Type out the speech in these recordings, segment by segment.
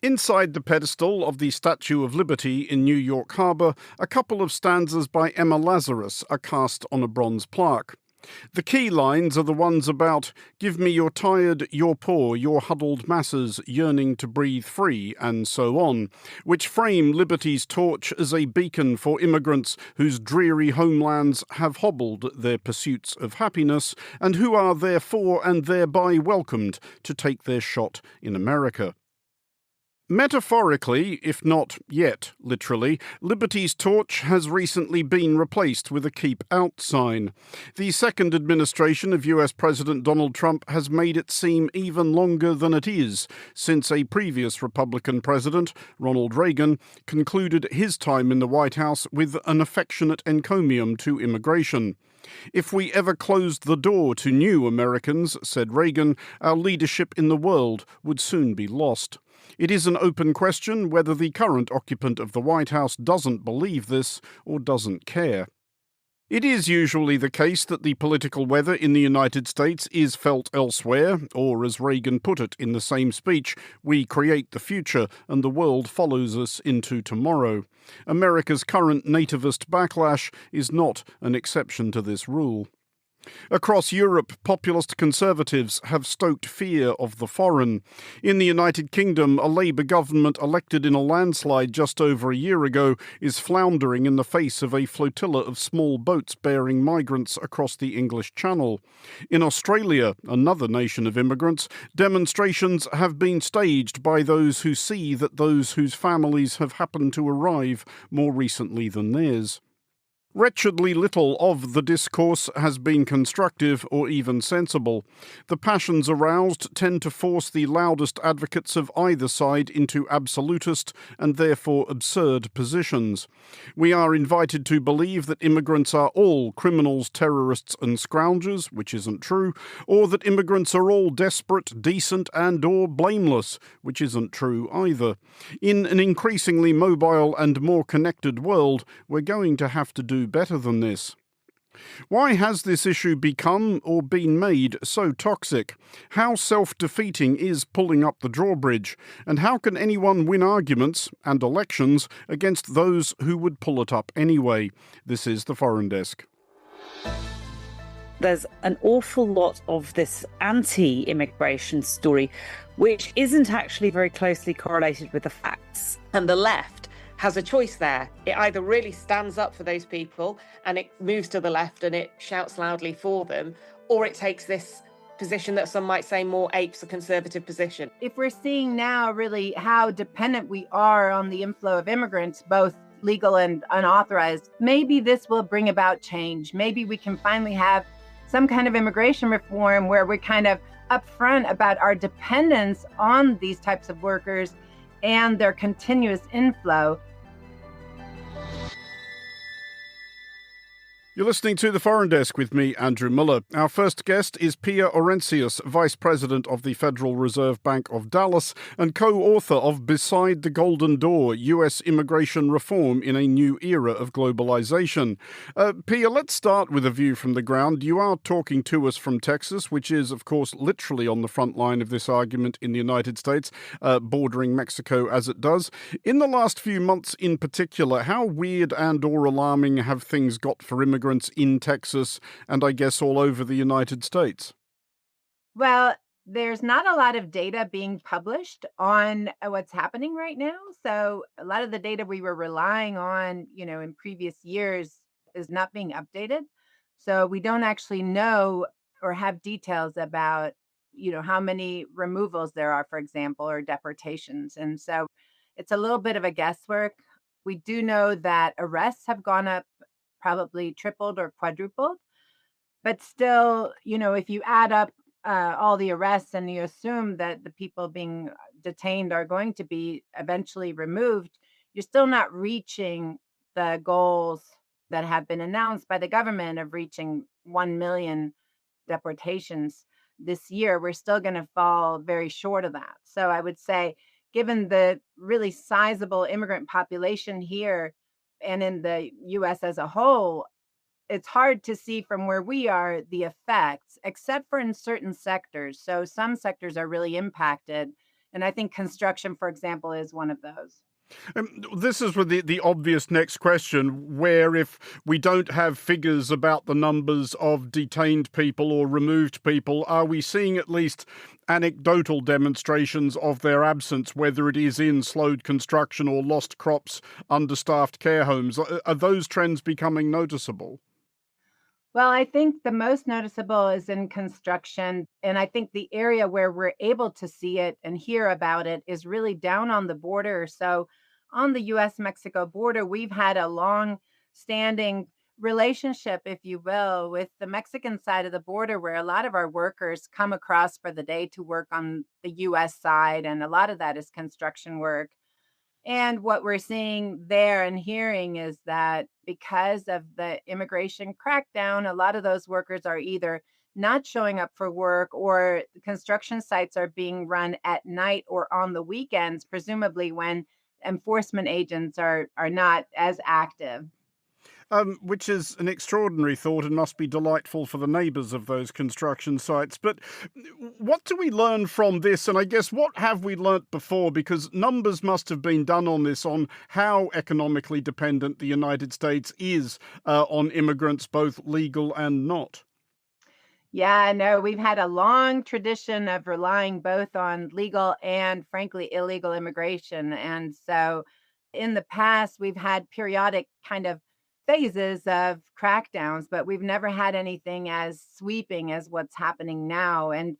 Inside the pedestal of the Statue of Liberty in New York Harbor, a couple of stanzas by Emma Lazarus are cast on a bronze plaque. The key lines are the ones about, "Give me your tired, your poor, your huddled masses yearning to breathe free," and so on, which frame liberty's torch as a beacon for immigrants whose dreary homelands have hobbled their pursuits of happiness and who are therefore and thereby welcomed to take their shot in America. Metaphorically, if not yet literally, Liberty's torch has recently been replaced with a Keep Out sign. The second administration of US President Donald Trump has made it seem even longer than it is, since a previous Republican president, Ronald Reagan, concluded his time in the White House with an affectionate encomium to immigration. "If we ever closed the door to new Americans," said Reagan, "our leadership in the world would soon be lost." It is an open question whether the current occupant of the White House doesn't believe this or doesn't care. It is usually the case that the political weather in the United States is felt elsewhere, or as Reagan put it in the same speech, "We create the future and the world follows us into tomorrow." America's current nativist backlash is not an exception to this rule. Across Europe, populist conservatives have stoked fear of the foreign. In the United Kingdom, a Labour government elected in a landslide just over a year ago is floundering in the face of a flotilla of small boats bearing migrants across the English Channel. In Australia, another nation of immigrants, demonstrations have been staged by those who see that those whose families have happened to arrive more recently than theirs. Wretchedly little of the discourse has been constructive or even sensible. The passions aroused tend to force the loudest advocates of either side into absolutist and therefore absurd positions. We are invited to believe that immigrants are all criminals, terrorists and scoundrels, which isn't true, or that immigrants are all desperate, decent and or blameless, which isn't true either. In an increasingly mobile and more connected world, we're going to have to do better than this. Why has this issue become or been made so toxic? How self-defeating is pulling up the drawbridge? And how can anyone win arguments and elections against those who would pull it up anyway? This is the Foreign Desk. There's an awful lot of this anti-immigration story, which isn't actually very closely correlated with the facts. And the left has a choice there. It either really stands up for those people and it moves to the left and it shouts loudly for them, or it takes this position that some might say more apes a conservative position. If we're seeing now really how dependent we are on the inflow of immigrants, both legal and unauthorized, maybe this will bring about change. Maybe we can finally have some kind of immigration reform where we're kind of upfront about our dependence on these types of workers and their continuous inflow. You're listening to The Foreign Desk with me, Andrew Muller. Our first guest is Pia Orencius, Vice President of the Federal Reserve Bank of Dallas and co-author of Beside the Golden Door, U.S. Immigration Reform in a New Era of Globalization. Pia, let's start with a view from the ground. You are talking to us from Texas, which is, of course, literally on the front line of this argument in the United States, bordering Mexico as it does. In the last few months in particular, how weird and or alarming have things got for immigrants in Texas and I guess all over the United States? Well, there's not a lot of data being published on what's happening right now. So a lot of the data we were relying on, in previous years is not being updated. So we don't actually know or have details about, how many removals there are, for example, or deportations. And so it's a little bit of a guesswork. We do know that arrests have gone up, probably tripled or quadrupled. But still, if you add up all the arrests and you assume that the people being detained are going to be eventually removed, you're still not reaching the goals that have been announced by the government of reaching 1 million deportations this year. We're still going to fall very short of that. So I would say, given the really sizable immigrant population here, and in the U.S. as a whole, it's hard to see from where we are the effects, except for in certain sectors. So some sectors are really impacted And I think construction, for example, is one of those. This is with the obvious next question, where if we don't have figures about the numbers of detained people or removed people, are we seeing at least anecdotal demonstrations of their absence, whether it is in slowed construction or lost crops, understaffed care homes? Are those trends becoming noticeable? Well, I think the most noticeable is in construction. And I think the area where we're able to see it and hear about it is really down on the border. So, on the US Mexico border, we've had a long standing relationship, if you will, with the Mexican side of the border, where a lot of our workers come across for the day to work on the US side. And a lot of that is construction work. And what we're seeing there and hearing is that because of the immigration crackdown, a lot of those workers are either not showing up for work, or the construction sites are being run at night or on the weekends, presumably when enforcement agents are not as active. Which is an extraordinary thought and must be delightful for the neighbours of those construction sites. But what do we learn from this? And I guess what have we learnt before? Because numbers must have been done on this, on how economically dependent the United States is on immigrants, both legal and not. Yeah, no, we've had a long tradition of relying both on legal and, frankly, illegal immigration. And so in the past, we've had periodic kind of phases of crackdowns, but we've never had anything as sweeping as what's happening now. And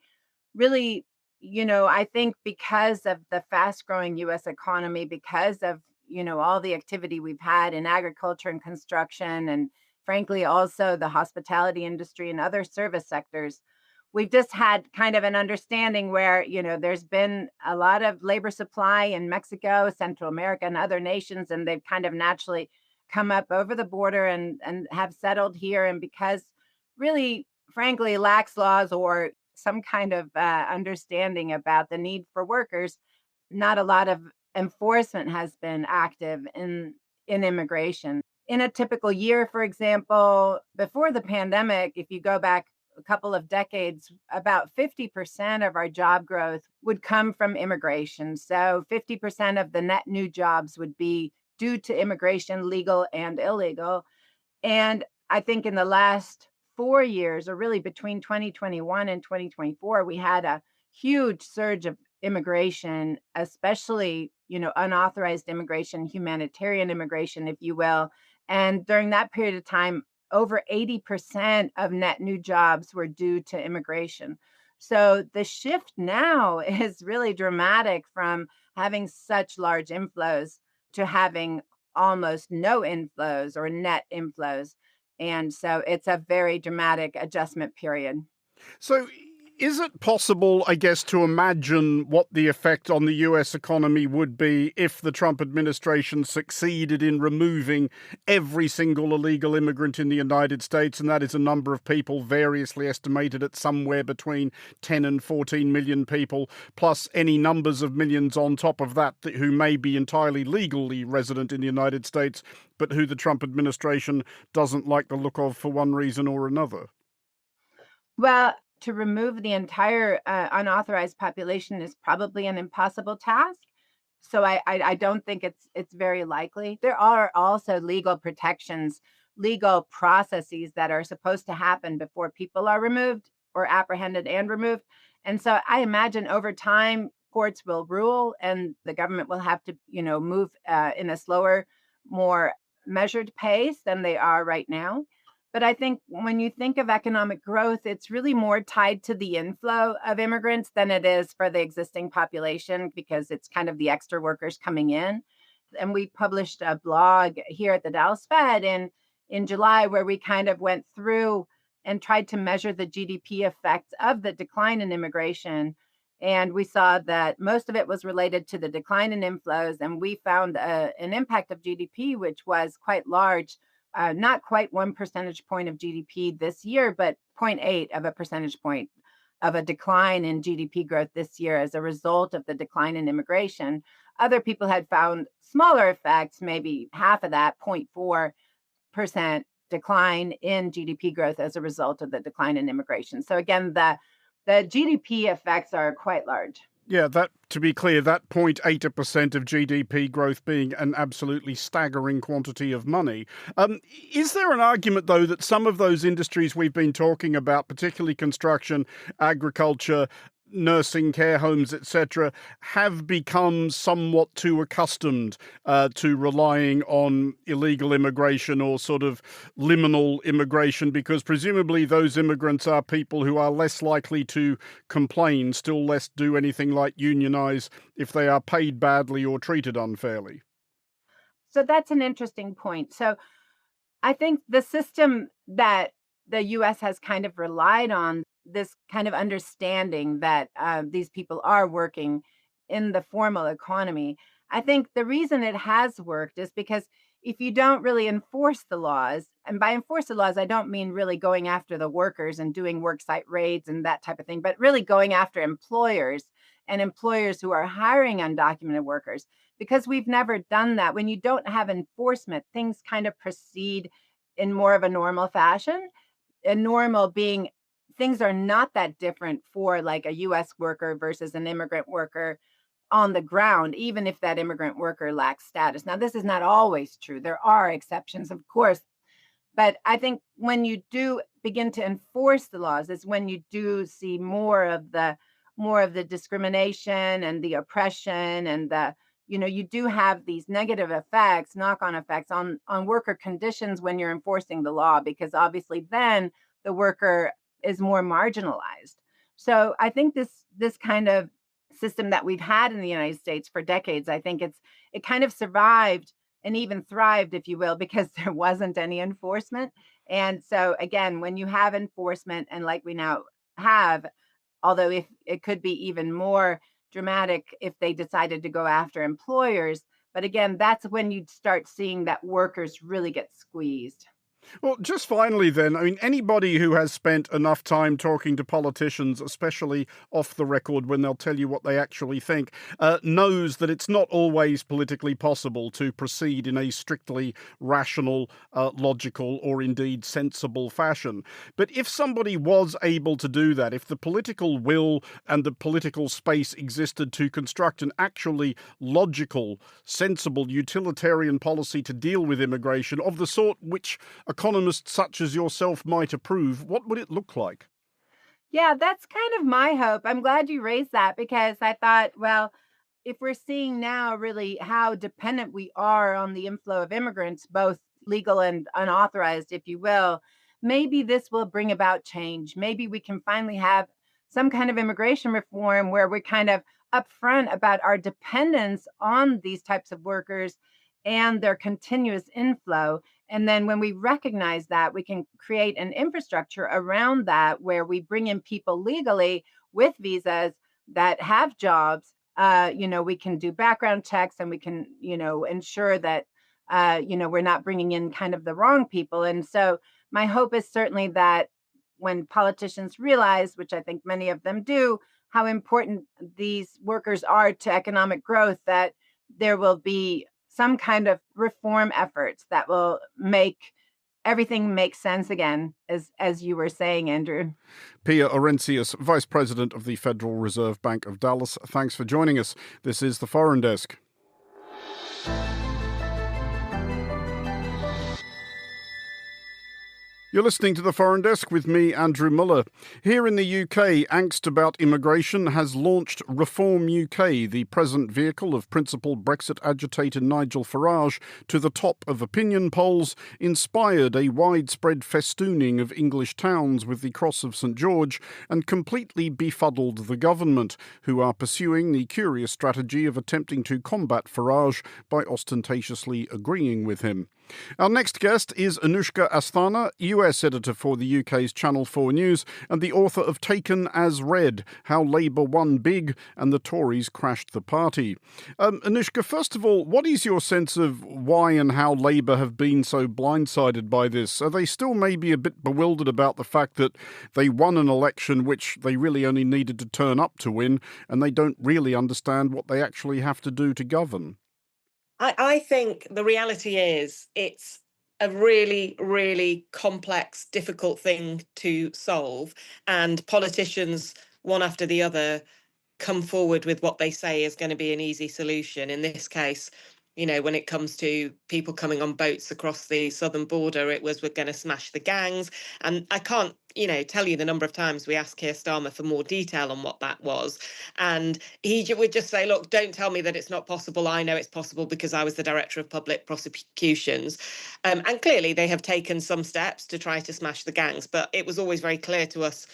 really, I think because of the fast growing US economy, because of, all the activity we've had in agriculture and construction, and frankly, also the hospitality industry and other service sectors, we've just had kind of an understanding where, there's been a lot of labor supply in Mexico, Central America, and other nations, and they've kind of naturally come up over the border and have settled here. And because really, frankly, lax laws or some kind of understanding about the need for workers, not a lot of enforcement has been active in immigration. In a typical year, for example, before the pandemic, if you go back a couple of decades, about 50% of our job growth would come from immigration. So 50% of the net new jobs would be due to immigration, legal and illegal. And I think in the last 4 years, or really between 2021 and 2024, we had a huge surge of immigration, especially, unauthorized immigration, humanitarian immigration, if you will. And during that period of time, over 80% of net new jobs were due to immigration. So the shift now is really dramatic from having such large inflows to having almost no inflows or net inflows. And so it's a very dramatic adjustment period. So, is it possible, I guess, to imagine what the effect on the US economy would be if the Trump administration succeeded in removing every single illegal immigrant in the United States? And that is a number of people variously estimated at somewhere between 10 and 14 million people, plus any numbers of millions on top of that who may be entirely legally resident in the United States, but who the Trump administration doesn't like the look of for one reason or another. Well, to remove the entire unauthorized population is probably an impossible task. So I don't think it's very likely. There are also legal protections, legal processes that are supposed to happen before people are removed or apprehended and removed. And so I imagine over time courts will rule, and the government will have to, move in a slower, more measured pace than they are right now. But I think when you think of economic growth, it's really more tied to the inflow of immigrants than it is for the existing population, because it's kind of the extra workers coming in. And we published a blog here at the Dallas Fed in July, where we kind of went through and tried to measure the GDP effects of the decline in immigration. And we saw that most of it was related to the decline in inflows. And we found an impact of GDP, which was quite large. Not quite 1 percentage point of GDP this year, but zero 0.8 of a percentage point of a decline in GDP growth this year as a result of the decline in immigration. Other people had found smaller effects, maybe half of that, 0.4% decline in GDP growth as a result of the decline in immigration. So again, the GDP effects are quite large. Yeah, that, to be clear, that 0.8% of GDP growth being an absolutely staggering quantity of money. Is there an argument, though, that some of those industries we've been talking about, particularly construction, agriculture, nursing, care homes, etc., have become somewhat too accustomed to relying on illegal immigration or sort of liminal immigration, because presumably those immigrants are people who are less likely to complain, still less do anything like unionize if they are paid badly or treated unfairly? So that's an interesting point. So I think the system that the US has kind of relied on, this kind of understanding that these people are working in the formal economy, I think the reason it has worked is because if you don't really enforce the laws, and by enforce the laws, I don't mean really going after the workers and doing worksite raids and that type of thing, but really going after employers and employers who are hiring undocumented workers. Because we've never done that. When you don't have enforcement, things kind of proceed in more of a normal fashion. And normal being things are not that different for like a US worker versus an immigrant worker on the ground, even if that immigrant worker lacks status. Now, this is not always true. There are exceptions, of course, but I think when you do begin to enforce the laws is when you do see more of the discrimination and the oppression and the you do have these negative effects, knock-on effects on worker conditions when you're enforcing the law, because obviously then the worker is more marginalized. So I think this kind of system that we've had in the United States for decades, I think it kind of survived and even thrived, if you will, because there wasn't any enforcement. And so again, when you have enforcement, and like we now have, although if it could be even more dramatic if they decided to go after employers, but again, that's when you'd start seeing that workers really get squeezed. Well, just finally, then, I mean, anybody who has spent enough time talking to politicians, especially off the record when they'll tell you what they actually think, knows that it's not always politically possible to proceed in a strictly rational, logical, or indeed sensible fashion. But if somebody was able to do that, if the political will and the political space existed to construct an actually logical, sensible, utilitarian policy to deal with immigration of the sort which economists such as yourself might approve, what would it look like? Yeah, that's kind of my hope. I'm glad you raised that because I thought, well, if we're seeing now really how dependent we are on the inflow of immigrants, both legal and unauthorized, if you will, maybe this will bring about change. Maybe we can finally have some kind of immigration reform where we're kind of upfront about our dependence on these types of workers and their continuous inflow. And then when we recognize that, we can create an infrastructure around that where we bring in people legally with visas that have jobs. We can do background checks and we can, ensure that, we're not bringing in kind of the wrong people. And so my hope is certainly that when politicians realize, which I think many of them do, how important these workers are to economic growth, that there will be some kind of reform efforts that will make everything make sense again, as you were saying, Andrew. Pia Orencius, Vice President of the Federal Reserve Bank of Dallas, thanks for joining us. This is the Foreign Desk. You're listening to the Foreign Desk with me, Andrew Muller. Here in the UK, angst about immigration has launched Reform UK, the present vehicle of principal Brexit agitator Nigel Farage, to the top of opinion polls, inspired a widespread festooning of English towns with the Cross of St George, and completely befuddled the government, who are pursuing the curious strategy of attempting to combat Farage by ostentatiously agreeing with him. Our next guest is Anushka Asthana, US editor for the UK's Channel 4 News and the author of Taken as Read, How Labour Won Big and the Tories Crashed the Party. Anushka, first of all, what is your sense of why and how Labour have been so blindsided by this? Are they still maybe a bit bewildered about the fact that they won an election which they really only needed to turn up to win, and they don't really understand what they actually have to do to govern? I think the reality is it's a really, really complex, difficult thing to solve. And politicians, one after the other, come forward with what they say is going to be an easy solution. In this case, when it comes to people coming on boats across the southern border, it was, we're going to smash the gangs. And I can't, tell you the number of times we asked Keir Starmer for more detail on what that was. And he would just say, look, don't tell me that it's not possible. I know it's possible because I was the director of public prosecutions. And clearly they have taken some steps to try to smash the gangs. But it was always very clear to us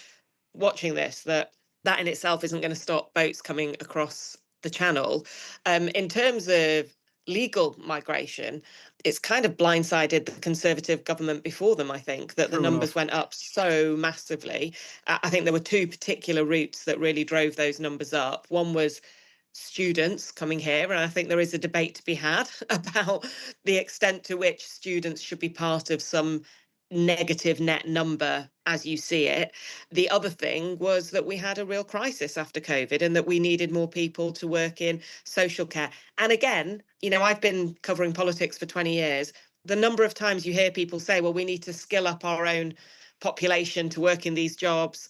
watching this that in itself isn't going to stop boats coming across the channel. In terms of legal migration, it's kind of blindsided the Conservative government before them, I think, that the numbers went up so massively. I think there were two particular routes that really drove those numbers up. One was students coming here, and I think there is a debate to be had about the extent to which students should be part of some negative net number as you see it. The other thing was that we had a real crisis after COVID and that we needed more people to work in social care. And again, I've been covering politics for 20 years. The number of times you hear people say, well, we need to skill up our own population to work in these jobs,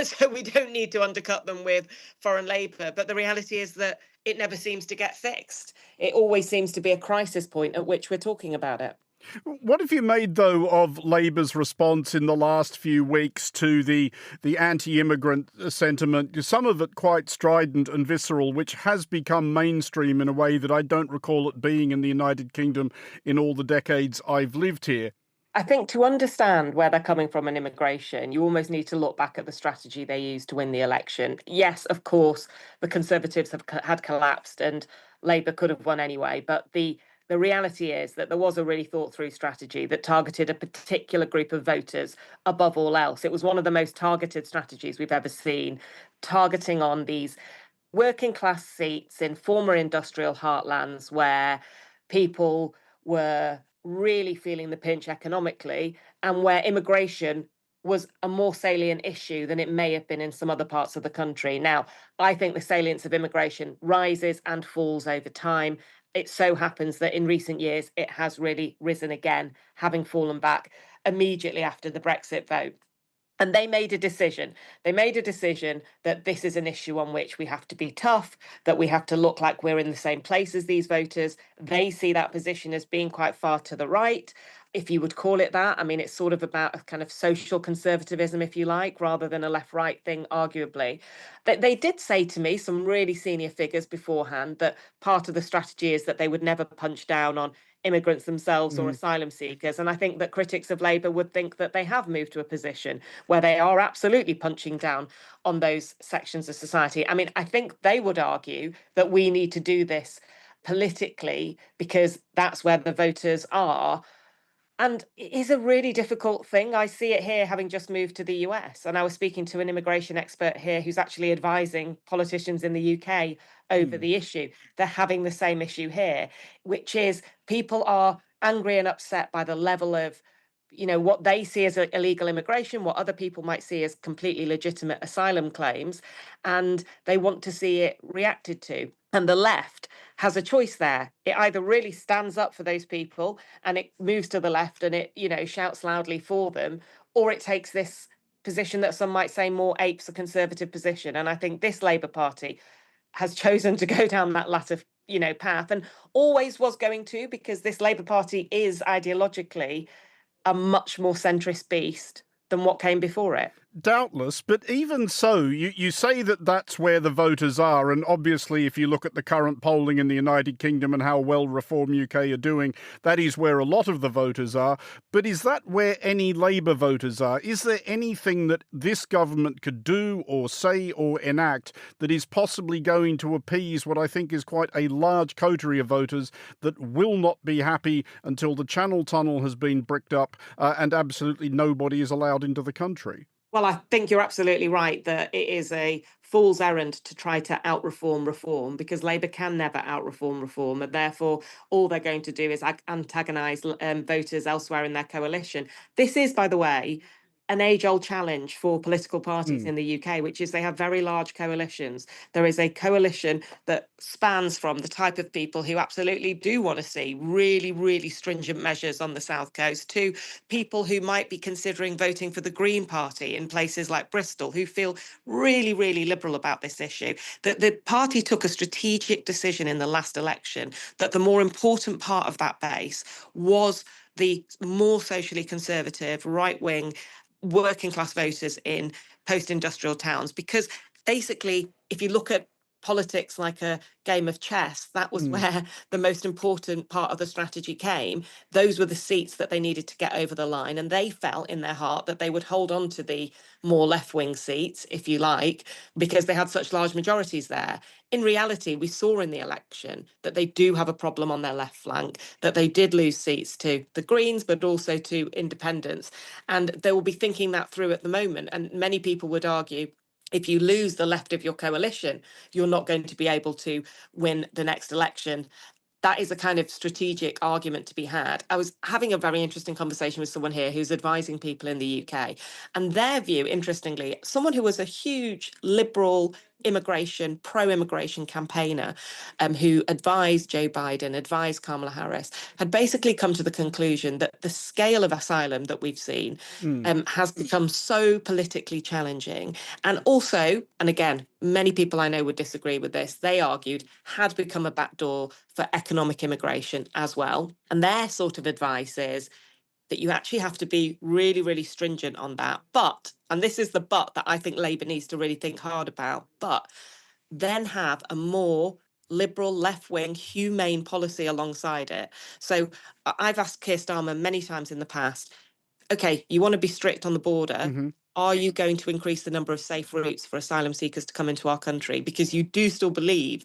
so we don't need to undercut them with foreign labour. But the reality is that it never seems to get fixed. It always seems to be a crisis point at which we're talking about it. What have you made, though, of Labour's response in the last few weeks to the anti-immigrant sentiment, some of it quite strident and visceral, which has become mainstream in a way that I don't recall it being in the United Kingdom in all the decades I've lived here? I think to understand where they're coming from in immigration, you almost need to look back at the strategy they used to win the election. Yes, of course, the Conservatives had collapsed and Labour could have won anyway, but the reality is that there was a really thought through strategy that targeted a particular group of voters above all else. It was one of the most targeted strategies we've ever seen, targeting on these working class seats in former industrial heartlands where people were really feeling the pinch economically and where immigration was a more salient issue than it may have been in some other parts of the country. Now, I think the salience of immigration rises and falls over time. It so happens that in recent years, it has really risen again, having fallen back immediately after the Brexit vote. And they made a decision. They made a decision that this is an issue on which we have to be tough, that we have to look like we're in the same place as these voters. They see that position as being quite far to the right, if you would call it that. I mean, it's sort of about a kind of social conservatism, if you like, rather than a left-right thing, arguably. They did say to me, some really senior figures beforehand, that part of the strategy is that they would never punch down on immigrants themselves or asylum seekers. And I think that critics of Labour would think that they have moved to a position where they are absolutely punching down on those sections of society. I mean, I think they would argue that we need to do this politically because that's where the voters are. And it is a really difficult thing. I see it here, having just moved to the US. And I was speaking to an immigration expert here who's actually advising politicians in the UK over the issue. They're having the same issue here, which is people are angry and upset by the level of, what they see as illegal immigration, what other people might see as completely legitimate asylum claims, and they want to see it reacted to. And the left has a choice there. It either really stands up for those people and it moves to the left and it, shouts loudly for them, or it takes this position that some might say more apes a conservative position. And I think this Labour Party has chosen to go down that latter, path, and always was going to, because this Labour Party is ideologically a much more centrist beast than what came before it. Doubtless, but even so, you say that that's where the voters are, and obviously if you look at the current polling in the United Kingdom and how well Reform UK are doing, that is where a lot of the voters are. But is that where any Labour voters are? Is there anything that this government could do or say or enact that is possibly going to appease what I think is quite a large coterie of voters that will not be happy until the Channel Tunnel has been bricked up and absolutely nobody is allowed into the country? Well, I think you're absolutely right that it is a fool's errand to try to out-reform reform, because Labour can never out-reform reform, and therefore all they're going to do is antagonise voters elsewhere in their coalition. This is, by the way, an age-old challenge for political parties in the UK, which is they have very large coalitions. There is a coalition that spans from the type of people who absolutely do want to see really, really stringent measures on the South Coast to people who might be considering voting for the Green Party in places like Bristol, who feel really, really liberal about this issue. That the party took a strategic decision in the last election that the more important part of that base was the more socially conservative, right-wing, working class voters in post-industrial towns. Because basically, if you look at politics like a game of chess, that was where the most important part of the strategy came. Those were the seats that they needed to get over the line, and they felt in their heart that they would hold on to the more left-wing seats, if you like, because they had such large majorities there. In reality, we saw in the election that they do have a problem on their left flank, that they did lose seats to the Greens, but also to independents. And they will be thinking that through at the moment. And many people would argue, if you lose the left of your coalition, you're not going to be able to win the next election. That is a kind of strategic argument to be had. I was having a very interesting conversation with someone here who's advising people in the UK, and their view, interestingly, someone who was a huge liberal immigration, pro-immigration campaigner, who advised Joe Biden, advised Kamala Harris, had basically come to the conclusion that the scale of asylum that we've seen has become so politically challenging. And also, and again, many people I know would disagree with this, they argued had become a backdoor for economic immigration as well. And their sort of advice is that you actually have to be really, really stringent on that. But, and this is the but that I think Labour needs to really think hard about, but then have a more liberal, left-wing, humane policy alongside it. So I've asked Keir Starmer many times in the past, okay, you want to be strict on the border. Are you going to increase the number of safe routes for asylum seekers to come into our country? Because you do still believe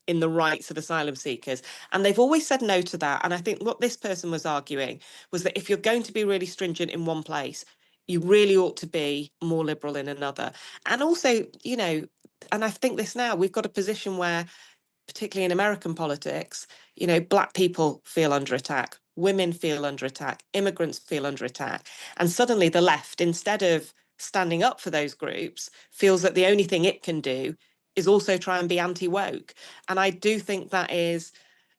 in the rights of asylum seekers. And they've always said no to that. And I think what this person was arguing was that if you're going to be really stringent in one place, you really ought to be more liberal in another. And also, you know, and I think this now, we've got a position where, particularly in American politics, you know, Black people feel under attack, women feel under attack, immigrants feel under attack. And suddenly the left, instead of standing up for those groups, feels that the only thing it can do is also try and be anti-woke. And I do think that is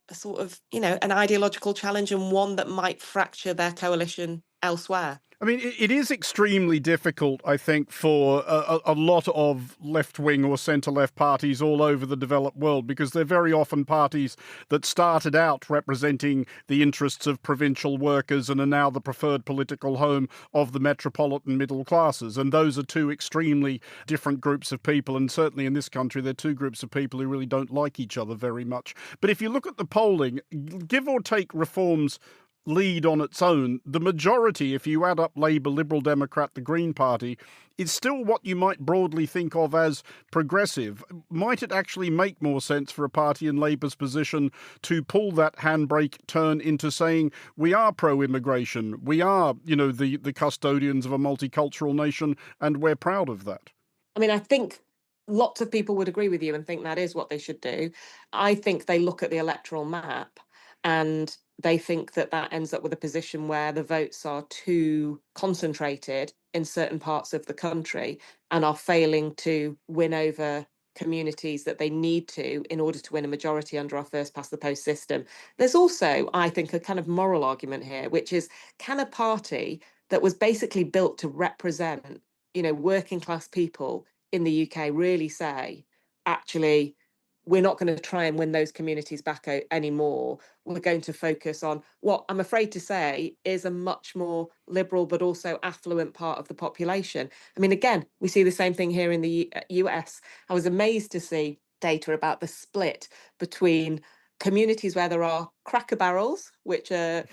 a sort of, you know, an ideological challenge, and one that might fracture their coalition elsewhere. I mean, it is extremely difficult, I think, for a lot of left-wing or centre-left parties all over the developed world, because they're very often parties that started out representing the interests of provincial workers and are now the preferred political home of the metropolitan middle classes. And those are two extremely different groups of people. And certainly in this country, they're two groups of people who really don't like each other very much. But if you look at the polling, give or take reforms lead on its own, the majority, if you add up Labour, Liberal Democrat, the Green Party, is still what you might broadly think of as progressive. Might it actually make more sense for a party in Labour's position to pull that handbrake turn into saying we are pro-immigration, we are, you know, the custodians of a multicultural nation, and we're proud of that? I mean, I think lots of people would agree with you and think that is what they should do. I think they look at the electoral map and they think that that ends up with a position where the votes are too concentrated in certain parts of the country and are failing to win over communities that they need to in order to win a majority under our first past the post system. There's also, I think, a kind of moral argument here, which is, can a party that was basically built to represent, you know, working class people in the UK really say, actually, we're not going to try and win those communities back anymore. We're going to focus on what I'm afraid to say is a much more liberal but also affluent part of the population. I mean, again, we see the same thing here in the US. I was amazed to see data about the split between communities where there are Cracker Barrels, which are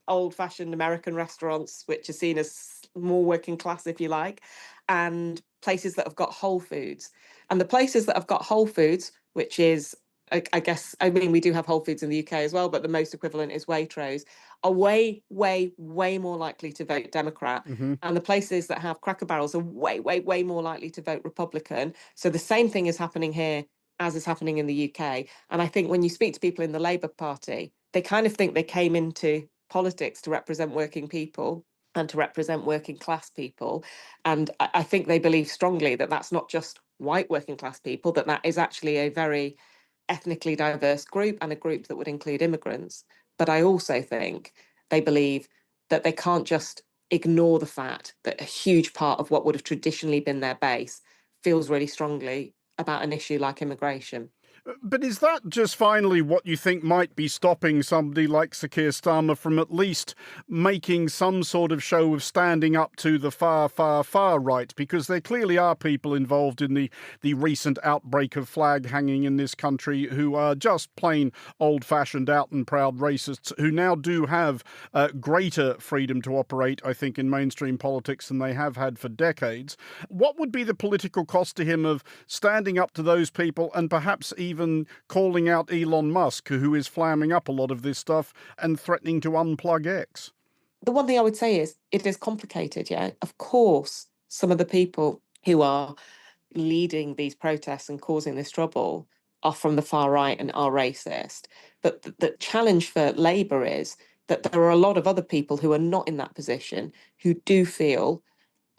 old-fashioned American restaurants, which are seen as more working class, if you like, and places that have got Whole Foods. And the places that have got Whole Foods, which is, I guess, I mean, we do have Whole Foods in the UK as well, but the most equivalent is Waitrose, are way, way, way more likely to vote Democrat. And the places that have Cracker Barrels are way, way, way more likely to vote Republican. So the same thing is happening here as is happening in the UK. And I think when you speak to people in the Labour Party, they kind of think they came into politics to represent working people. and to represent working class people. And I think they believe strongly that that's not just white working class people, that that is actually a very ethnically diverse group and a group that would include immigrants. But I also think they believe that they can't just ignore the fact that a huge part of what would have traditionally been their base feels really strongly about an issue like immigration. But is that just finally what you think might be stopping somebody like Sir Keir Starmer from at least making some sort of show of standing up to the far, far, far right? Because there clearly are people involved in the recent outbreak of flag hanging in this country who are just plain old-fashioned, out and proud racists who now do have greater freedom to operate, I think, in mainstream politics than they have had for decades. What would be the political cost to him of standing up to those people and perhaps even calling out Elon Musk, who is flamming up a lot of this stuff and threatening to unplug X? The one thing I would say is it is complicated, yeah. Of course, some of the people who are leading these protests and causing this trouble are from the far right and are racist. But the challenge for Labour is that there are a lot of other people who are not in that position who do feel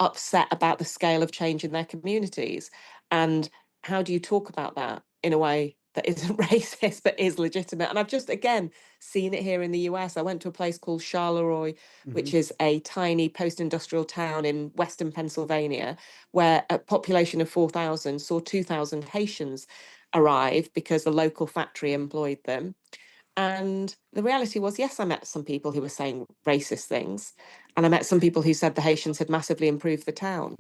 upset about the scale of change in their communities. And how do you talk about that in a way that isn't racist but is legitimate? And I've just, again, seen it here in the US. I went to a place called Charleroi, which is a tiny post-industrial town in western Pennsylvania, where a population of 4,000 saw 2,000 Haitians arrive because a local factory employed them. And the reality was, yes, I met some people who were saying racist things, and I met some people who said the Haitians had massively improved the town.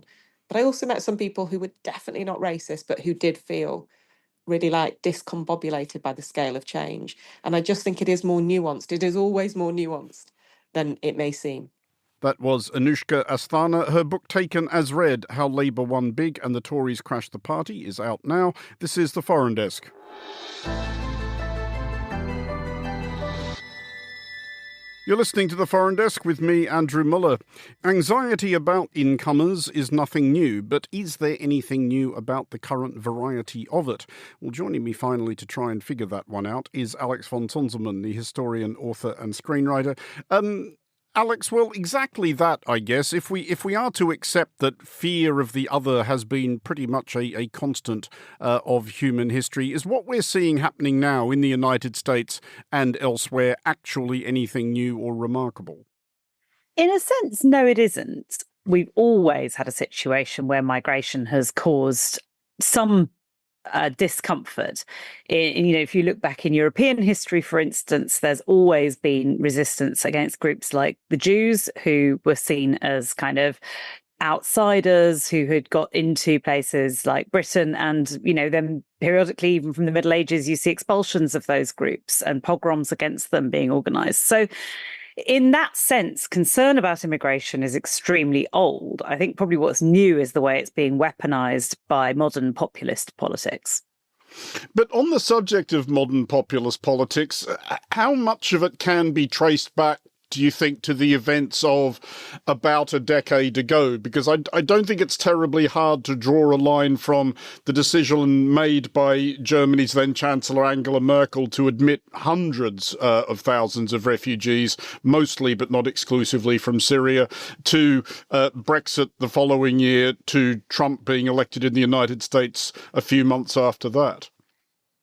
But I also met some people who were definitely not racist, but who did feel really like discombobulated by the scale of change. And I just think it is more nuanced. It is always more nuanced than it may seem. That was Anushka Asthana. Her book, Taken as Read, How Labour Won Big and the Tories Crashed the Party, is out now. This is The Foreign Desk. You're listening to The Foreign Desk with me, Andrew Muller. Anxiety about incomers is nothing new, but is there anything new about the current variety of it? Well, joining me finally to try and figure that one out is Alex von Tonzelman, the historian, author and screenwriter. Alex, well, exactly that, I guess. If we are to accept that fear of the other has been pretty much a constant of human history, is what we're seeing happening now in the United States and elsewhere actually anything new or remarkable? In a sense, no, it isn't. We've always had a situation where migration has caused some discomfort. If you look back in European history, for instance, there's always been resistance against groups like the Jews, who were seen as kind of outsiders who had got into places like Britain. And, then periodically, even from the Middle Ages, you see expulsions of those groups and pogroms against them being organised. So in that sense, concern about immigration is extremely old. I think probably what's new is the way it's being weaponized by modern populist politics. But on the subject of modern populist politics, how much of it can be traced back, do you think, to the events of about a decade ago? Because I don't think it's terribly hard to draw a line from the decision made by Germany's then Chancellor Angela Merkel to admit hundreds of thousands of refugees, mostly but not exclusively from Syria, to Brexit the following year, to Trump being elected in the United States a few months after that.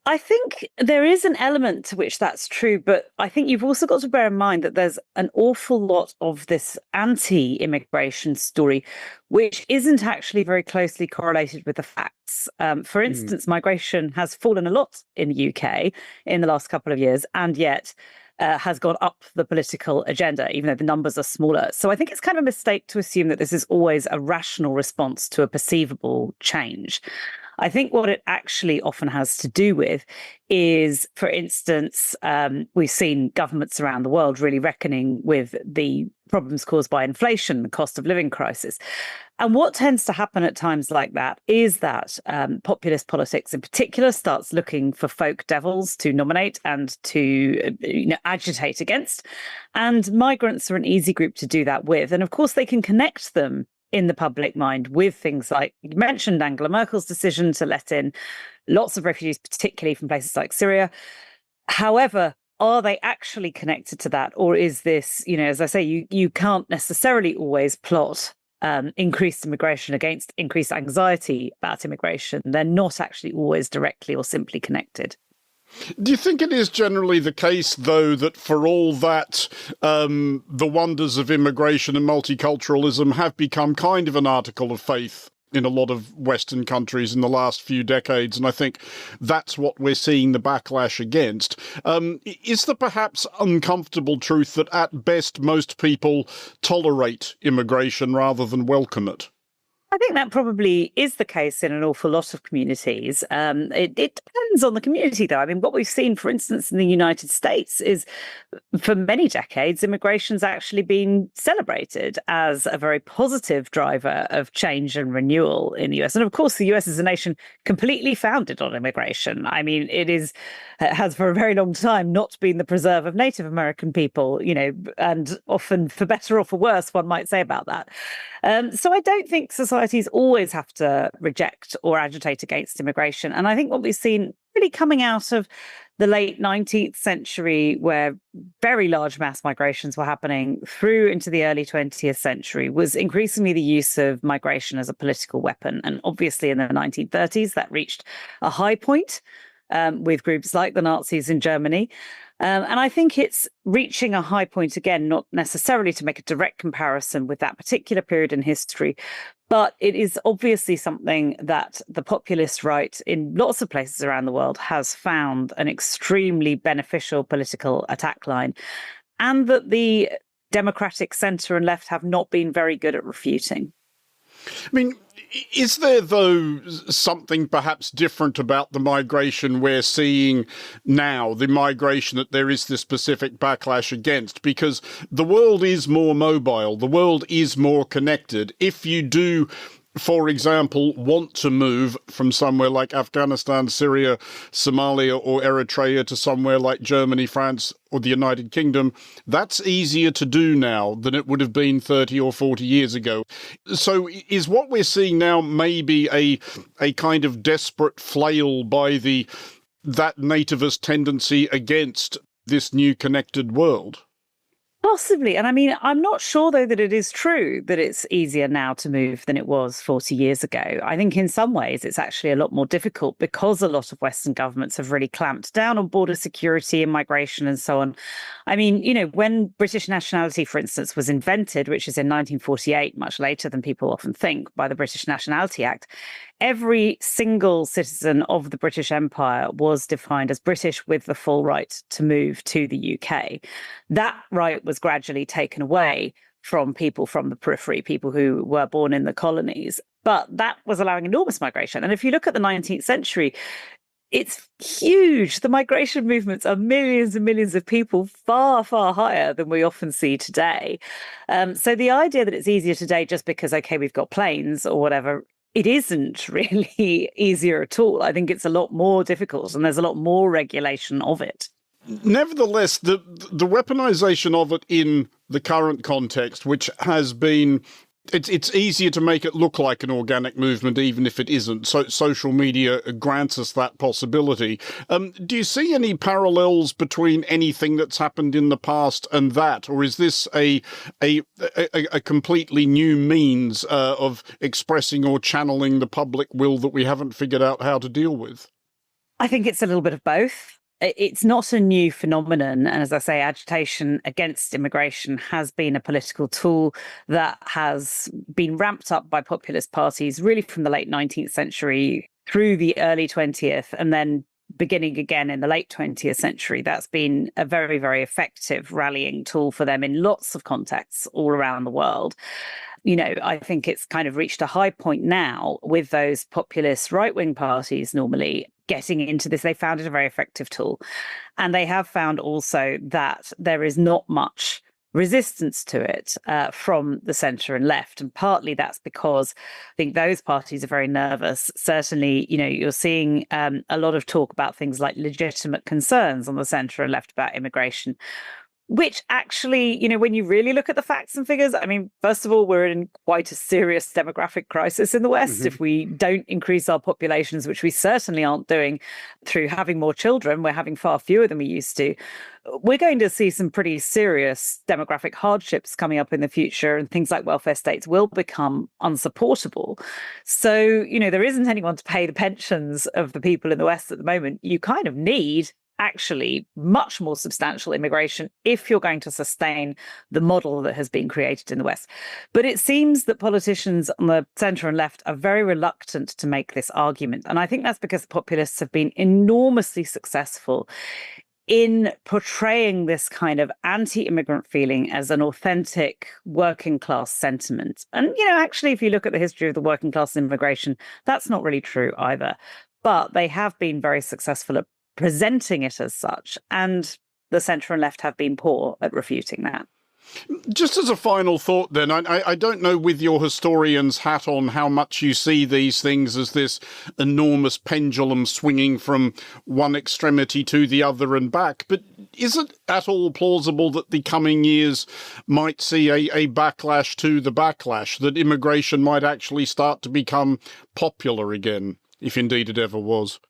I think there is an element to which that's true, but I think you've also got to bear in mind that there's an awful lot of this anti-immigration story, which isn't actually very closely correlated with the facts. For instance, migration has fallen a lot in the UK in the last couple of years, and yet has gone up the political agenda, even though the numbers are smaller. So I think it's kind of a mistake to assume that this is always a rational response to a perceivable change. I think what it actually often has to do with is, for instance, we've seen governments around the world really reckoning with the problems caused by inflation, the cost of living crisis. And what tends to happen at times like that is that populist politics in particular starts looking for folk devils to nominate and to agitate against. And migrants are an easy group to do that with. And of course, they can connect them in the public mind with things like, you mentioned Angela Merkel's decision to let in lots of refugees, particularly from places like Syria. However, are they actually connected to that? Or is this, as I say, you can't necessarily always plot increased immigration against increased anxiety about immigration. They're not actually always directly or simply connected. Do you think it is generally the case, though, that for all that the wonders of immigration and multiculturalism have become kind of an article of faith in a lot of Western countries in the last few decades, and I think that's what we're seeing the backlash against. Is there perhaps uncomfortable truth that at best most people tolerate immigration rather than welcome it? I think that probably is the case in an awful lot of communities. It depends on the community, though. I mean, what we've seen, for instance, in the United States is for many decades, immigration's actually been celebrated as a very positive driver of change and renewal in the US. And of course, the US is a nation completely founded on immigration. I mean, it has for a very long time not been the preserve of Native American people, and often for better or for worse, one might say about that. So I don't think societies always have to reject or agitate against immigration. And I think what we've seen really coming out of the late 19th century, where very large mass migrations were happening through into the early 20th century, was increasingly the use of migration as a political weapon. And obviously in the 1930s, that reached a high point with groups like the Nazis in Germany. And I think it's reaching a high point again, not necessarily to make a direct comparison with that particular period in history, but it is obviously something that the populist right in lots of places around the world has found an extremely beneficial political attack line, and that the democratic centre and left have not been very good at refuting. I mean, is there, though, something perhaps different about the migration we're seeing now, the migration that there is this specific backlash against? Because the world is more mobile, the world is more connected. If you do, for example, want to move from somewhere like Afghanistan, Syria, Somalia or Eritrea to somewhere like Germany, France or the United Kingdom, that's easier to do now than it would have been 30 or 40 years ago. So is what we're seeing now maybe a kind of desperate flail by that nativist tendency against this new connected world? Possibly. And I mean, I'm not sure, though, that it is true that it's easier now to move than it was 40 years ago. I think in some ways it's actually a lot more difficult because a lot of Western governments have really clamped down on border security and migration and so on. I mean, when British nationality, for instance, was invented, which is in 1948, much later than people often think, by the British Nationality Act, every single citizen of the British Empire was defined as British with the full right to move to the UK. That right was gradually taken away from people from the periphery, people who were born in the colonies. But that was allowing enormous migration. And if you look at the 19th century, it's huge. The migration movements are millions and millions of people, far, far higher than we often see today. So the idea that it's easier today just because, okay, we've got planes or whatever, it isn't really easier at all. I think it's a lot more difficult and there's a lot more regulation of it. Nevertheless, the weaponization of it in the current context, which has been, it's easier to make it look like an organic movement, even if it isn't. So social media grants us that possibility. Do you see any parallels between anything that's happened in the past and that, or is this a completely new means of expressing or channeling the public will that we haven't figured out how to deal with? I think it's a little bit of both. It's not a new phenomenon. And as I say, agitation against immigration has been a political tool that has been ramped up by populist parties really from the late 19th century through the early 20th, and then beginning again in the late 20th century. That's been a very, very effective rallying tool for them in lots of contexts all around the world. I think it's kind of reached a high point now with those populist right-wing parties normally getting into this. They found it a very effective tool. And they have found also that there is not much resistance to it from the centre and left. And partly that's because I think those parties are very nervous. Certainly, you're seeing a lot of talk about things like legitimate concerns on the centre and left about immigration. which actually, when you really look at the facts and figures, I mean, first of all, we're in quite a serious demographic crisis in the West. If we don't increase our populations, which we certainly aren't doing through having more children, we're having far fewer than we used to. We're going to see some pretty serious demographic hardships coming up in the future, and things like welfare states will become unsupportable. So, there isn't anyone to pay the pensions of the people in the West at the moment. You kind of need actually much more substantial immigration if you're going to sustain the model that has been created in the West. But it seems that politicians on the centre and left are very reluctant to make this argument. And I think that's because populists have been enormously successful in portraying this kind of anti-immigrant feeling as an authentic working class sentiment. And, actually, if you look at the history of the working class immigration, that's not really true either. But they have been very successful at presenting it as such, and the centre and left have been poor at refuting that. Just as a final thought then, I don't know with your historian's hat on how much you see these things as this enormous pendulum swinging from one extremity to the other and back, but is it at all plausible that the coming years might see a backlash to the backlash, that immigration might actually start to become popular again, if indeed it ever was?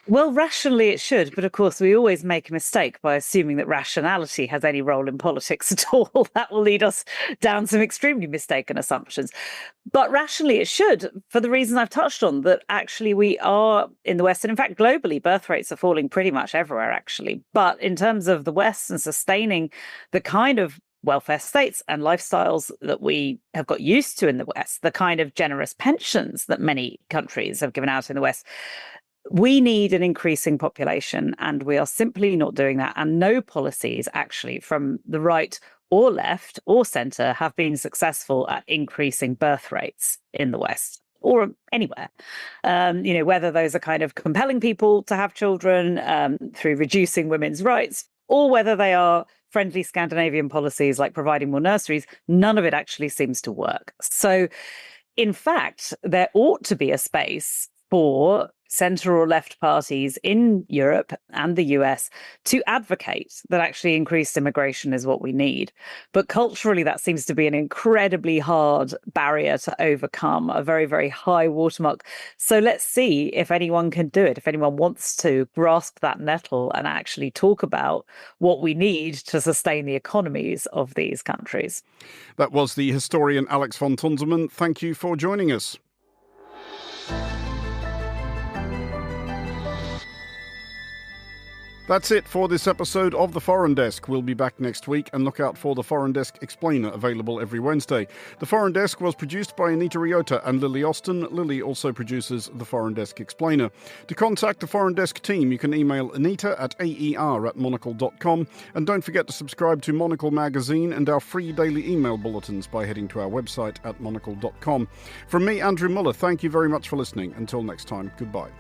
Well, rationally it should, but of course we always make a mistake by assuming that rationality has any role in politics at all. That will lead us down some extremely mistaken assumptions. But rationally it should, for the reason I've touched on, that actually we are in the West, and in fact globally, birth rates are falling pretty much everywhere actually. But in terms of the West and sustaining the kind of welfare states and lifestyles that we have got used to in the West, the kind of generous pensions that many countries have given out in the West, we need an increasing population, and we are simply not doing that. And no policies actually from the right or left or centre have been successful at increasing birth rates in the West or anywhere. Whether those are kind of compelling people to have children through reducing women's rights, or whether they are friendly Scandinavian policies like providing more nurseries, none of it actually seems to work. So, in fact, there ought to be a space for centre or left parties in Europe and the US to advocate that actually increased immigration is what we need. But culturally, that seems to be an incredibly hard barrier to overcome, a very, very high watermark. So let's see if anyone can do it, if anyone wants to grasp that nettle and actually talk about what we need to sustain the economies of these countries. That was the historian Alex von Tunzelmann. Thank you for joining us. That's it for this episode of The Foreign Desk. We'll be back next week, and look out for The Foreign Desk Explainer, available every Wednesday. The Foreign Desk was produced by Anita Riota and Lily Austin. Lily also produces The Foreign Desk Explainer. To contact the Foreign Desk team, you can email Anita at aer@monocle.com. And don't forget to subscribe to Monocle magazine and our free daily email bulletins by heading to our website at monocle.com. From me, Andrew Muller, thank you very much for listening. Until next time, goodbye.